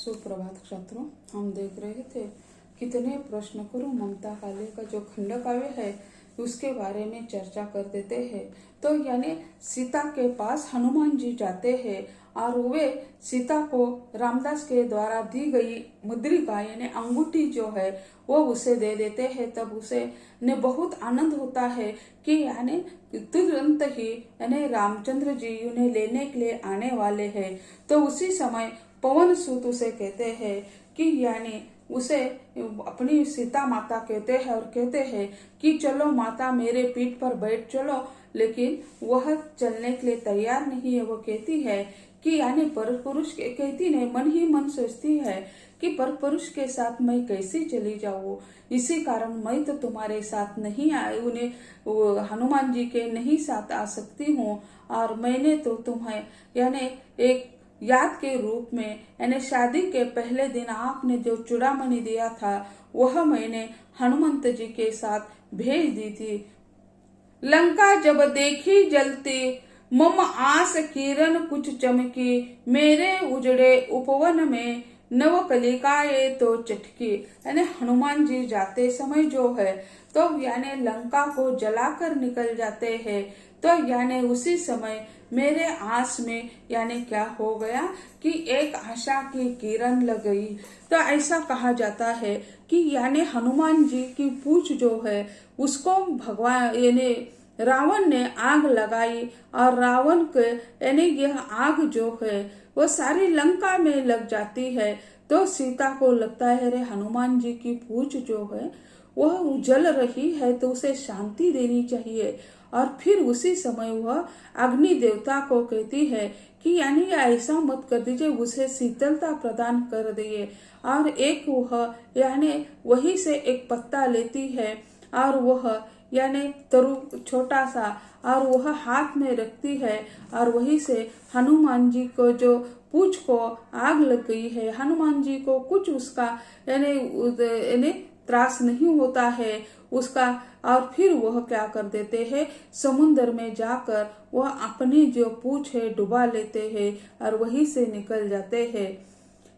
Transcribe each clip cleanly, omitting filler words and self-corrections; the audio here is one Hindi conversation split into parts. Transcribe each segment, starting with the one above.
सुप्रभात छात्रों, हम देख रहे थे कितने प्रश्न करूं ममता काले का जो खंड काव्य है उसके बारे में चर्चा कर देते हैं। तो यानी सीता के पास हनुमान जी जाते हैं और वे सीता को रामदास के द्वारा दी गई मुद्रिका यानी अंगूठी जो है वो उसे दे देते हैं। तब उसे ने बहुत आनंद होता है कि यानी तुरंत ही यानी रामचंद्र जी उन्हें लेने के लिए आने वाले हैं। तो उसी समय पवन सूत उसे कहते हैं कि यानी उसे अपनी सीता माता कहते हैं और कहते हैं कि चलो माता मेरे पीठ पर बैठ चलो, लेकिन वह चलने के लिए तैयार नहीं है। वो कहती है कि यानी पर पुरुष कहती नहीं, मन ही मन सोचती है कि पर पुरुष के साथ मैं कैसे चली जाऊं, इसी कारण मैं तो तुम्हारे साथ नहीं आई, उन्हें हनुमान जी के नहीं साथ आ सकती हूँ। और मैंने तो तुम्हें यानी एक याद के रूप में यानी शादी के पहले दिन आपने जो चूड़ामणि दिया था वह मैंने हनुमंत जी के साथ भेज दी थी। लंका जब देखी जलती मम आस किरण कुछ चमकी, मेरे उजड़े उपवन में नव कलिकाए तो चटकी। यानी हनुमान जी जाते समय जो है तो यानी लंका को जलाकर निकल जाते हैं। तो यानी उसी समय मेरे आस में यानी क्या हो गया कि एक आशा की किरण लग गई। तो ऐसा कहा जाता है कि यानी हनुमान जी की पूंछ जो है उसको भगवान यानी रावण ने आग लगाई और रावण के यानी यह आग जो है वो सारी लंका में लग जाती है। तो सीता को लगता है रे हनुमान जी की पूंछ जो है वह जल रही है तो उसे शांति देनी चाहिए। और फिर उसी समय वह अग्नि देवता को कहती है कि यानी ऐसा मत कर दीजिए, उसे शीतलता प्रदान कर दिए। और एक वह यानी वही से एक पत्ता लेती है और वह यानी तरु छोटा सा और वह हाथ में रखती है और वही से हनुमान जी को जो पूंछ को आग लग गई है, हनुमान जी को कुछ उसका यानी त्रास नहीं होता है उसका। और फिर वह क्या कर देते हैं, समुन्द्र में जाकर वह अपनी जो पूंछ है डुबा लेते हैं और वहीं से निकल जाते हैं।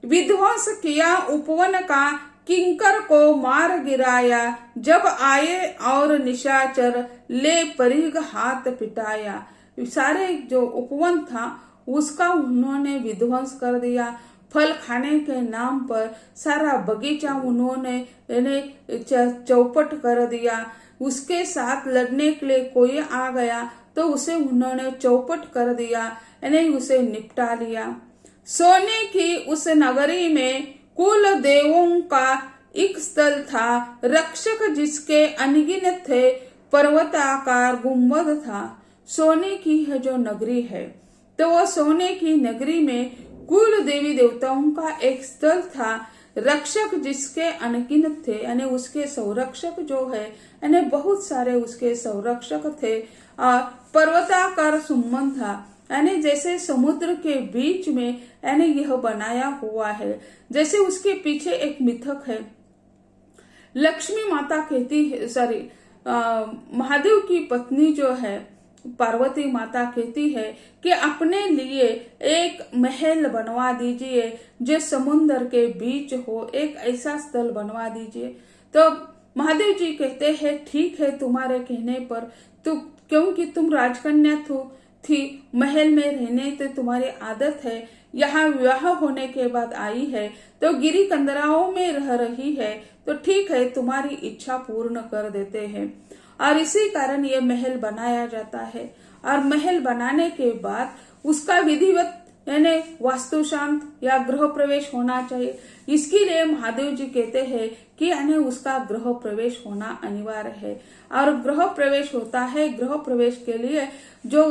विध्वंस किया उपवन का किंकर को मार गिराया, जब आए और निशाचर ले परिग हाथ पिटाया। सारे जो उपवन था उसका उन्होंने विध्वंस कर दिया। फल खाने के नाम पर सारा बगीचा उन्होंने चौपट कर दिया। उसके साथ लड़ने के लिए कोई आ गया तो उसे उन्होंने चौपट कर दिया, यानी उसे निपटा लिया। सोने की उस नगरी में कुल देवों का एक स्थल था, रक्षक जिसके अनगिनत थे, पर्वताकार गुंबद था। सोने की है जो नगरी है तो वह सोने की नगरी में कुल देवी देवताओं का एक स्थल था, रक्षक जिसके अनगिनत थे, यानी उसके संरक्षक जो है यानी बहुत सारे उसके संरक्षक थे। और पर्वताकार सुमन था, यानी जैसे समुद्र के बीच में यानी यह बनाया हुआ है। जैसे उसके पीछे एक मिथक है, लक्ष्मी माता कहती है महादेव की पत्नी जो है पार्वती माता कहती है कि अपने लिए एक महल बनवा दीजिए जो समुन्द्र के बीच हो, एक ऐसा स्थल बनवा दीजिए। तो महादेव जी कहते हैं ठीक है तुम्हारे कहने पर, तो क्योंकि तुम राजकन्या थी, महल में रहने तो तुम्हारी आदत है, यहाँ विवाह होने के बाद आई है तो गिरी कंदराओं में रह रही है, तो ठीक है तुम्हारी इच्छा पूर्ण कर देते हैं। और इसी कारण ये महल बनाया जाता है। और महल बनाने के बाद उसका विधिवत यानी वास्तुशांत या गृह प्रवेश होना चाहिए। इसके लिए महादेव जी कहते हैं कि यानी उसका गृह प्रवेश होना अनिवार्य है। और गृह प्रवेश होता है, गृह प्रवेश के लिए जो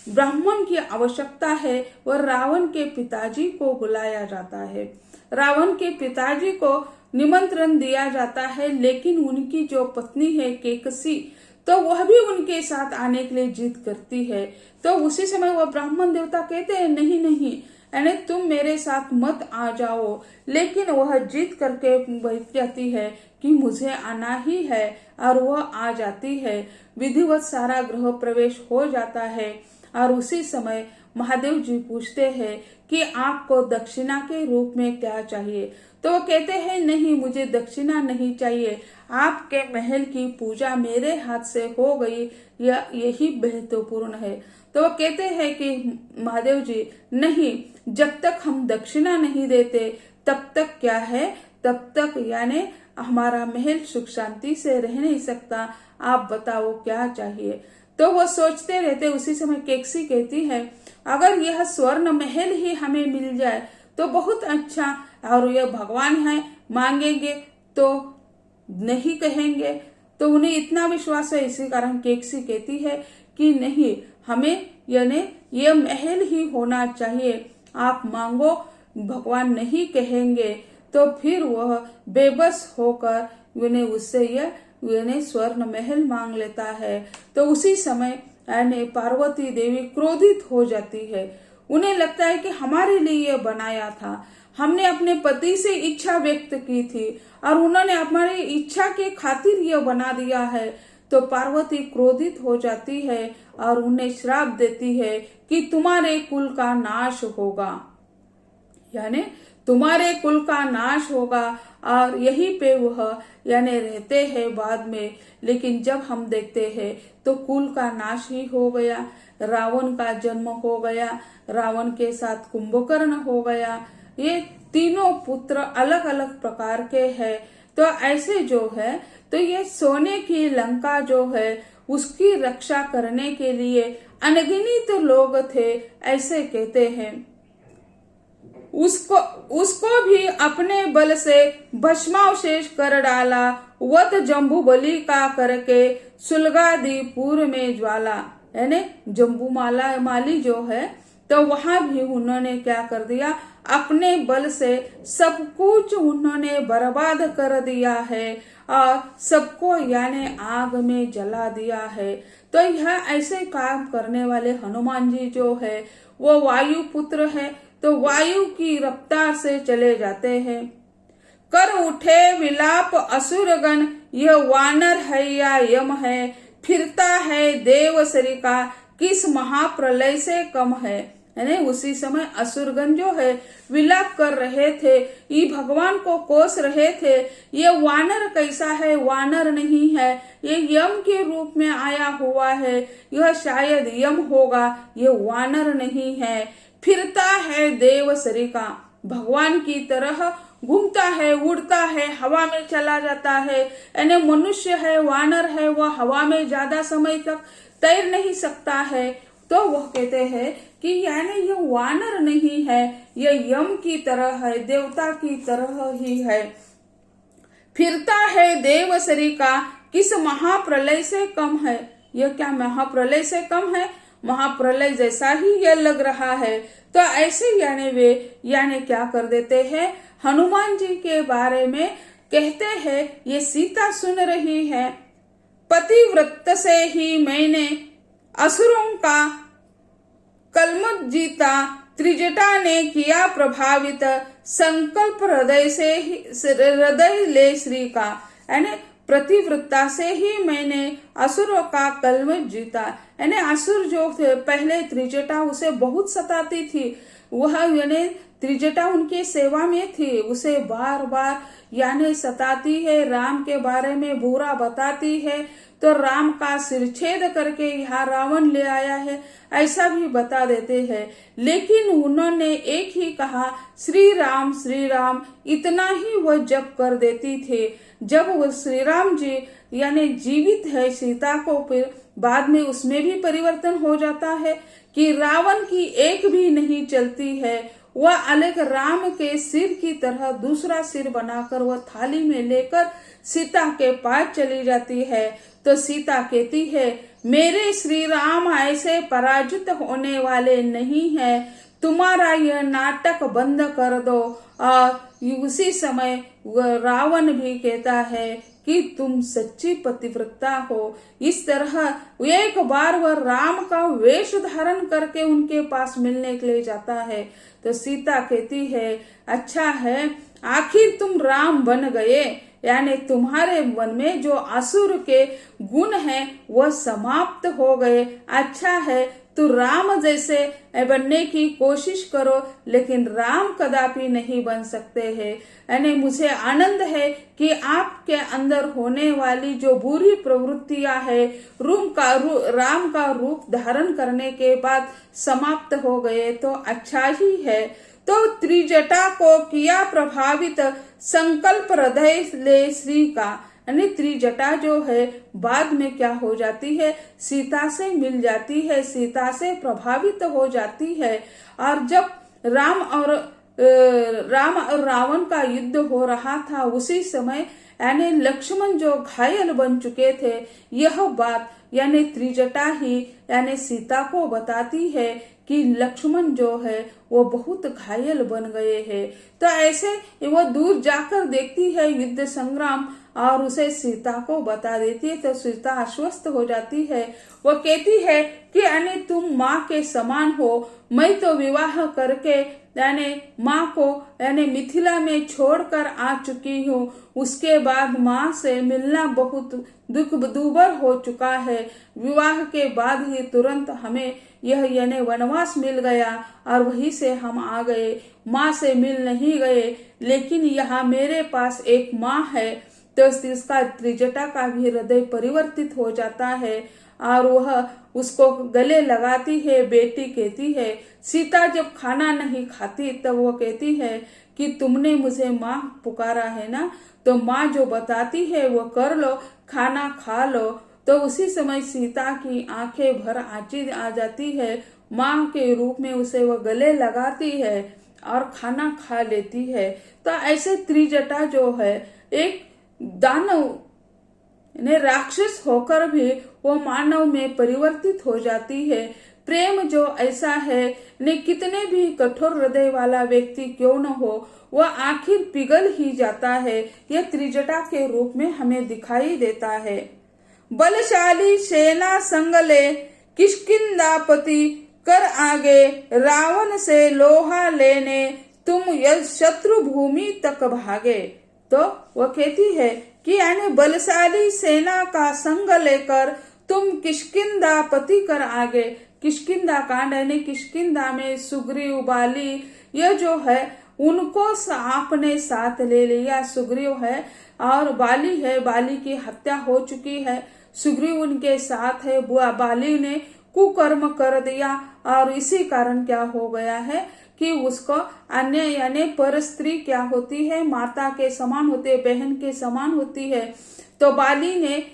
ब्राह्मण की आवश्यकता है वह रावण के पिताजी को बुलाया जाता है। रावण के पिताजी को निमंत्रण दिया जाता है, लेकिन उनकी जो पत्नी है केकसी तो वह भी उनके साथ आने के लिए जिद करती है। तो उसी समय वह ब्राह्मण देवता कहते हैं नहीं नहीं यानी तुम मेरे साथ मत आ जाओ, लेकिन वह जिद करके बैठ जाती है कि मुझे आना ही है और वह आ जाती है। विधिवत सारा गृह प्रवेश हो जाता है और उसी समय महादेव जी पूछते हैं कि आपको दक्षिणा के रूप में क्या चाहिए। तो वो कहते हैं नहीं, मुझे दक्षिणा नहीं चाहिए, आपके महल की पूजा मेरे हाथ से हो गई, यही महत्वपूर्ण है। तो वो कहते हैं कि महादेव जी नहीं, जब तक हम दक्षिणा नहीं देते तब तक क्या है, तब तक यानी हमारा महल सुख शांति से रह नहीं सकता, आप बताओ क्या चाहिए। तो वो सोचते रहते। उसी समय केकसी कहती है अगर यह स्वर्ण महल ही हमें मिल जाए तो बहुत अच्छा, और यह भगवान है, मांगेंगे तो नहीं कहेंगे। तो उन्हें इतना विश्वास है, इसी कारण केकसी कहती है कि नहीं, हमें यानी यह महल ही होना चाहिए, आप मांगो, भगवान नहीं कहेंगे। तो फिर वह बेबस होकर उन्हें उससे यह स्वर्ण महल मांग लेता है। तो उसी समय यानी पार्वती देवी क्रोधित हो जाती है। उन्हें लगता है कि हमारे लिए यह बनाया था, हमने अपने पति से इच्छा व्यक्त की थी और उन्होंने हमारी इच्छा के खातिर यह बना दिया है। तो पार्वती क्रोधित हो जाती है और उन्हें श्राप देती है कि तुम्हारे कुल का नाश होगा, यानी तुम्हारे कुल का नाश होगा। और यहीं पे वह यानी रहते हैं बाद में। लेकिन जब हम देखते हैं तो कुल का नाश ही हो गया, रावण का जन्म हो गया, रावण के साथ कुंभकर्ण हो गया। ये तीनों पुत्र अलग अलग प्रकार के हैं। तो ऐसे जो है, तो ये सोने की लंका जो है उसकी रक्षा करने के लिए अनगिनत लोग थे, ऐसे कहते हैं। उसको भी अपने बल से भस्मावशेष कर डाला, वत जम्बू बलि का करके सुलगा दी पूर में ज्वाला। यानी जम्बू माली जो है, तो वहां भी उन्होंने क्या कर दिया, अपने बल से सब कुछ उन्होंने बर्बाद कर दिया है और सबको यानी आग में जला दिया है। तो यह ऐसे काम करने वाले हनुमान जी जो है वो वायु पुत्र है। तो वायु की रफ्तार से चले जाते हैं। कर उठे विलाप असुरगण, यह वानर है या यम है, फिरता है देव सरिका, किस महाप्रलय से कम है। यानी उसी समय असुरगण जो है विलाप कर रहे थे, ये भगवान को कोस रहे थे, ये वानर कैसा है, वानर नहीं है, ये यम के रूप में आया हुआ है, यह शायद यम होगा, ये वानर नहीं है। फिरता है देव सरिका, भगवान की तरह घूमता है, उड़ता है, हवा में चला जाता है। यानी मनुष्य है, वानर है, वह हवा में ज्यादा समय तक तैर नहीं सकता है। तो वह कहते हैं कि यानी यह वानर नहीं है, यह यम की तरह है, देवता की तरह ही है। फिरता है देव सरिका, किस महाप्रलय से कम है। यह क्या महाप्रलय से कम है, महाप्रलय जैसा ही यह लग रहा है। तो ऐसे यानी वे यानी क्या कर देते हैं, हनुमान जी के बारे में कहते हैं। ये सीता सुन रही है, पतिव्रत से ही मैंने असुरों का कलमत जीता, त्रिजटा ने किया प्रभावित, संकल्प हृदय ले श्री का। यानी प्रतिव्रता से ही मैंने असुरों का कलमत जीता। यानी असुर जो थे पहले त्रिजटा उसे बहुत सताती थी, वह यानी त्रिजटा उनकी सेवा में थी, उसे बार बार यानी सताती है, राम के बारे में बुरा बताती है। तो राम का सिरछेद करके यहाँ रावण ले आया है, ऐसा भी बता देते हैं। लेकिन उन्होंने एक ही कहा श्री राम, इतना ही वह जप कर देती थे। जब वो श्री राम जी यानी जीवित है, सीता को फिर बाद में उसमें भी परिवर्तन हो जाता है कि रावण की एक भी नहीं चलती है, वह अलग राम के सिर की तरह दूसरा सिर बनाकर वह थाली में लेकर सीता के पास चली जाती है। तो सीता कहती है मेरे श्री राम ऐसे पराजित होने वाले नहीं है, तुम्हारा यह नाटक बंद कर दो। और उसी समय रावण भी कहता है कि तुम सच्ची पतिव्रता हो। इस तरह एक बार वह राम का वेश धारण करके उनके पास मिलने के लिए जाता है। तो सीता कहती है अच्छा है, आखिर तुम राम बन गए, यानी तुम्हारे मन में जो असुर के गुण हैं वह समाप्त हो गए। अच्छा है, तो राम जैसे बनने की कोशिश करो, लेकिन राम कदापि नहीं बन सकते हैं। यानी मुझे आनंद है कि आपके अंदर होने वाली जो बुरी प्रवृत्तियां है राम का रूप धारण करने के बाद समाप्त हो गए, तो अच्छा ही है। तो त्रिजटा को किया प्रभावित संकल्प हृदय ले श्री का, यानी त्रिजटा जो है बाद में क्या हो जाती है, सीता से मिल जाती है, सीता से प्रभावित हो जाती है। और जब राम और रावण का युद्ध हो रहा था, उसी समय यानी लक्ष्मण जो घायल बन चुके थे, यह बात यानी त्रिजटा ही यानी सीता को बताती है कि लक्ष्मण जो है वो बहुत घायल बन गए हैं। तो ऐसे वो दूर जाकर देखती है युद्ध संग्राम और उसे सीता को बता देती है, तो सीता आश्वस्त हो जाती है। वो कहती है कि यानी तुम माँ के समान हो, मैं तो विवाह करके यानी माँ को यानी मिथिला में छोड़कर आ चुकी हूँ, उसके बाद माँ से मिलना बहुत दुख दूबर हो चुका है। विवाह के बाद ही तुरंत हमें यह यानी वनवास मिल गया और वहीं से हम आ गए, माँ से मिल नहीं गए। लेकिन यहाँ मेरे पास एक माँ है, तो इसका त्रिजटा का भी हृदय परिवर्तित हो जाता है और वह उसको गले लगाती है। बेटी कहती है, सीता जब खाना नहीं खाती तब वो कहती है कि तुमने मुझे माँ पुकारा है ना, तो माँ जो बताती है वो कर लो, खाना खा लो। तो उसी समय सीता की आंखें भर आंची आ जाती है, माँ के रूप में उसे वो गले लगाती है और खाना खा लेती है। तो ऐसे त्रिजटा जो है एक दानव ने राक्षस होकर भी वो मानव में परिवर्तित हो जाती है। प्रेम जो ऐसा है ने कितने भी कठोर हृदय वाला व्यक्ति क्यों न हो, वह आखिर पिघल ही जाता है। यह त्रिजटा के रूप में हमें दिखाई देता है। बलशाली सेना संग ले किष्किंधापति कर आगे, रावण से लोहा लेने तुम यह शत्रु भूमि तक भागे। तो वह कहती है कि यानी बलशाली सेना का संग लेकर तुम किष्किंधापति कर आगे। किष्किंधा कांड यानी किष्किंधा में सुग्रीव बाली यह जो है उनको आपने साथ ले लिया। सुग्रीव है और बाली है, बाली की हत्या हो चुकी है, सुग्रीव उनके साथ है। बाली ने कुकर्म कर दिया और इसी कारण क्या हो गया है कि उसको अन्य यानी पर स्त्री क्या होती है, माता के समान होती है, बहन के समान होती है। तो बाली ने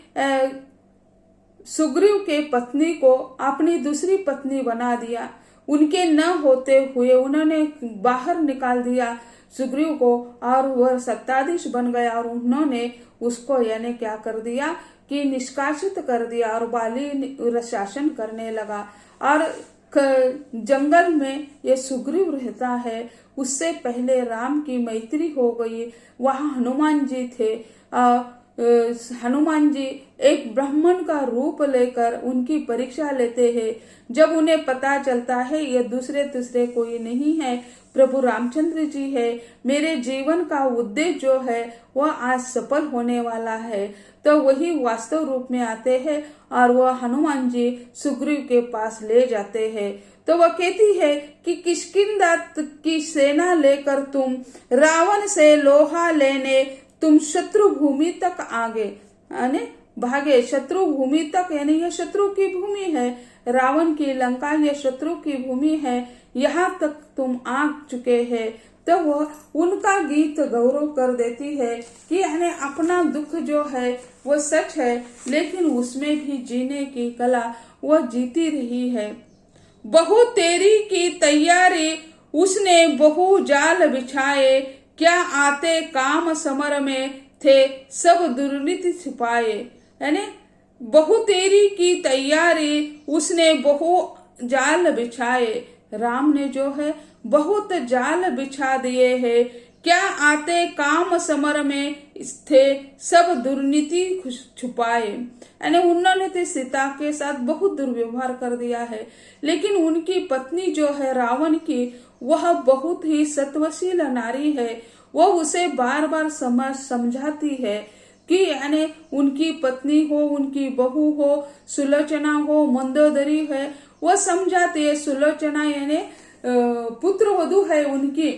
सुग्रीव के पत्नी को अपनी दूसरी पत्नी बना दिया। उनके न होते हुए उन्होंने बाहर निकाल दिया सुग्रीव को और वह सत्ताधीश बन गया और उन्होंने उसको यानी क्या कर दिया कि निष्कासित कर दिया और बाली शासन करने लगा। और जंगल में ये सुग्रीव रहता है, उससे पहले राम की मैत्री हो गई। वहां हनुमान जी थे। हनुमान जी एक ब्राह्मण का रूप लेकर उनकी परीक्षा लेते हैं। जब उन्हें पता चलता है ये दूसरे कोई नहीं है, प्रभु रामचंद्र जी है, मेरे जीवन का उद्देश्य जो है वह आज सफल होने वाला है, तो वही वास्तव रूप में आते हैं और वह हनुमान जी सुग्रीव के पास ले जाते हैं। तो वह कहती है कि किष्किंधा की सेना लेकर तुम रावण से लोहा लेने तुम शत्रु भूमि तक आगे यानी भागे। शत्रु भूमि तक यानी यह शत्रु की भूमि है, रावण की लंका यह शत्रु की भूमि है, यहाँ तक तुम आ चुके हैं। तो वह उनका गीत गौरव कर देती है कि यानी अपना दुख जो है वो सच है, लेकिन उसमें भी जीने की कला वह जीती रही है। बहु तेरी की तैयारी उसने बहु जाल बिछाए, क्या आते काम समर में थे सब दुर्नीति छिपाए। यानी बहु तेरी की तैयारी उसने बहु जाल बिछाए। राम ने जो है बहुत जाल बिछा दिए हैं, क्या आते काम समर में थे सब दुर्नीति छुपाए। यानी उन्होंने तो सीता के साथ बहुत दुर्व्यवहार कर दिया है, लेकिन उनकी पत्नी जो है रावण की वह बहुत ही सत्वशील नारी है। वो उसे बार बार समझाती है कि यानी उनकी पत्नी हो, उनकी बहू हो, सुलोचना हो, मंदोदरी है, वो समझाती है। सुलोचना यानी पुत्र वधू है उनकी,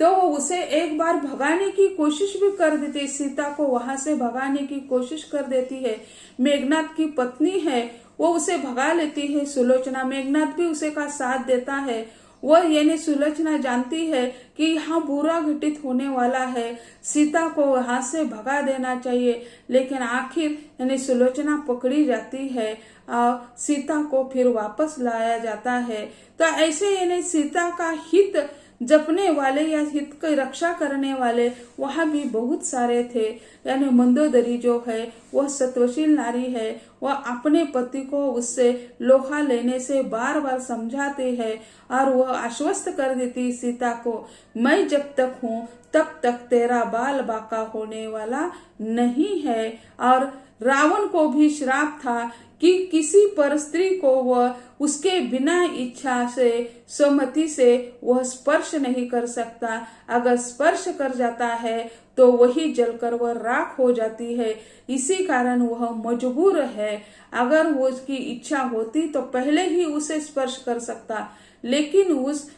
तो वो उसे एक बार भगाने की कोशिश भी कर देती है, सीता को वहां से भगाने की कोशिश कर देती है। मेघनाथ की पत्नी है, वो उसे भगा लेती है सुलोचना। मेघनाथ भी उसे का साथ देता है। वह यानी सुलोचना जानती है कि यहाँ बुरा घटित होने वाला है, सीता को वहां से भगा देना चाहिए, लेकिन आखिर यानी सुलोचना पकड़ी जाती है और सीता को फिर वापस लाया जाता है। तो ऐसे यानी सीता का हित जपने वाले या हित की रक्षा करने वाले वहां भी बहुत सारे थे। यानी मंदोदरी जो है वह सत्वशील नारी है, वह अपने पति को उससे लोहा लेने से बार बार समझाते हैं और वह आश्वस्त कर देती सीता को, मैं जब तक हूँ तब तक तेरा बाल बाका होने वाला नहीं है। और रावण को भी श्राप था कि किसी पर स्त्री को वह उसके बिना इच्छा से, सहमति से वह स्पर्श नहीं कर सकता। अगर स्पर्श कर जाता है तो वही जलकर वह राख हो जाती है। इसी कारण वह मजबूर है। अगर वो उसकी इच्छा होती तो पहले ही उसे स्पर्श कर सकता, लेकिन उस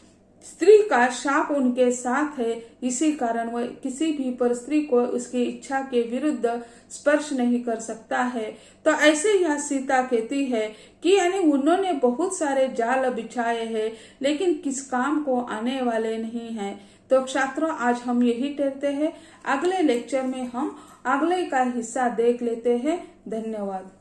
स्त्री का शाप उनके साथ है। इसी कारण वह किसी भी पर स्त्री को उसकी इच्छा के विरुद्ध स्पर्श नहीं कर सकता है। तो ऐसे यह सीता कहती है कि यानी उन्होंने बहुत सारे जाल बिछाए हैं, लेकिन किस काम को आने वाले नहीं हैं। तो छात्रों, आज हम यही कहते हैं। अगले लेक्चर में हम अगले का हिस्सा देख लेते हैं। धन्यवाद।